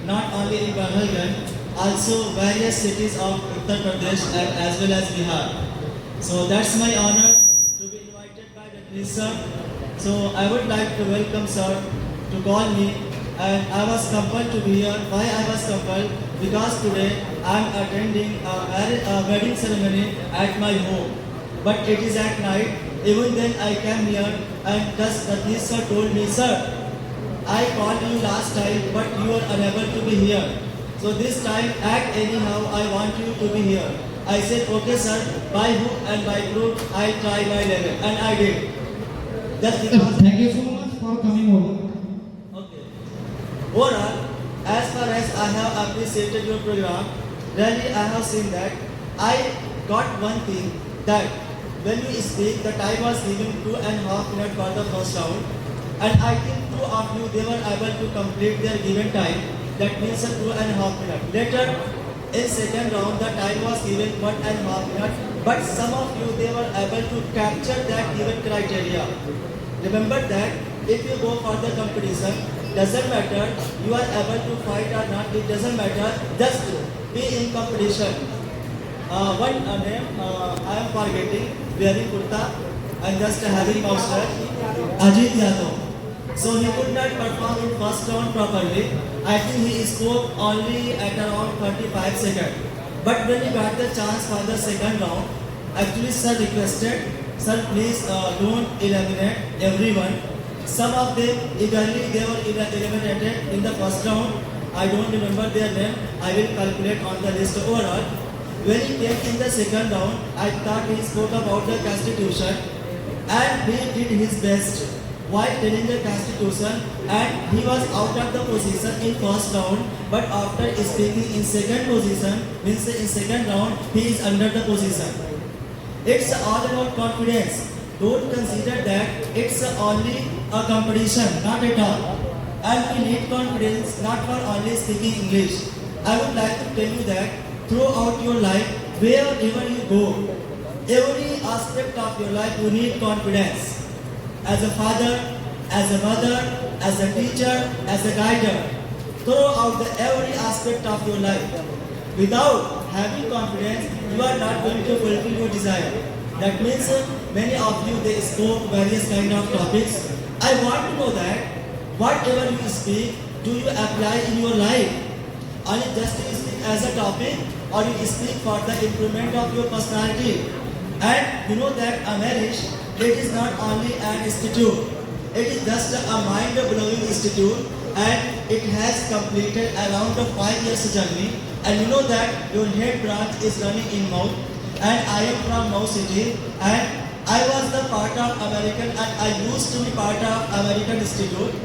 not only in Pahalganj, also various cities of Uttar Pradesh and as well as Bihar. So that's my honor to be invited by the sir. So I would like to welcome sir to call me, and I was compelled to be here. Why I was compelled? Because today I am attending a wedding ceremony at my home. But it is at night. Even then I came here, and thus the sir told me, sir, I called you last time, but you are unable to be here. So this time, act anyhow, I want you to be here. I said, okay sir, by hook and by crook, I'll try my level. And I did. Just because... Thank you so much for coming over. Okay. Overall, as far as I have appreciated your program, really I have seen that I got one thing, that when you speak, the time was given 2.5 minutes for the first round. And I think two of you, they were able to complete their given time. That means 2.5 minutes. Later, in second round, the time was given 1.5 minutes. But some of you, they were able to capture that given criteria. Remember that if you go for the competition, doesn't matter you are able to fight or not, it doesn't matter, just be in competition. One name I am forgetting, wearing kurta and just having mustache, Ajit Yadav. So he could not perform in first round properly. I think he spoke only at around 35 seconds. But when he got the chance for the second round, actually sir requested, sir please don't eliminate everyone. Some of them eagerly they were eliminated in the first round. I don't remember their name. I will calculate on the list overall. When he came in the second round, I thought he spoke about the constitution and he did his best while telling the constitution, and he was out of the position in first round, but after speaking in second position, means in second round, he is under the position. It's all about confidence. Don't consider that it's only a competition, not at all. And we need confidence, not for only speaking English. I would like to tell you that throughout your life, wherever you go, every aspect of your life, you need confidence. As a father, as a mother, as a teacher, as a guider, throughout every aspect of your life. Without having confidence, you are not going to fulfill your desire. That means many of you, they spoke various kind of topics. I want to know that whatever you speak, do you apply in your life? Only just you speak as a topic, or you speak for the improvement of your personality? And you know that a marriage, it is not only an institute, it is just a mind-blowing institute, and it has completed around a 5 years journey. And you know that your head branch is running in Mouth, and I am from Mouth City, and I was the part of American, and I used to be part of American Institute.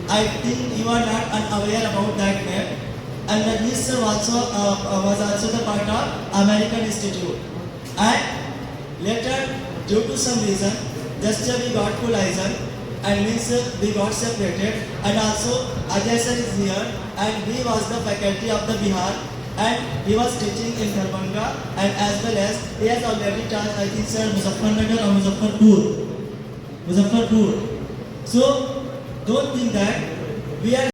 I think you are not unaware about that name. And this was also the part of American Institute. And later, due to some reason, just we got collision, and means we got separated. And also Ajay sir is here, and he was the faculty of the Bihar, and he was teaching in Darbhanga, and as well as he has already taught, I think sir, Muzaffarnagar or Muzaffarpur. So don't think that we are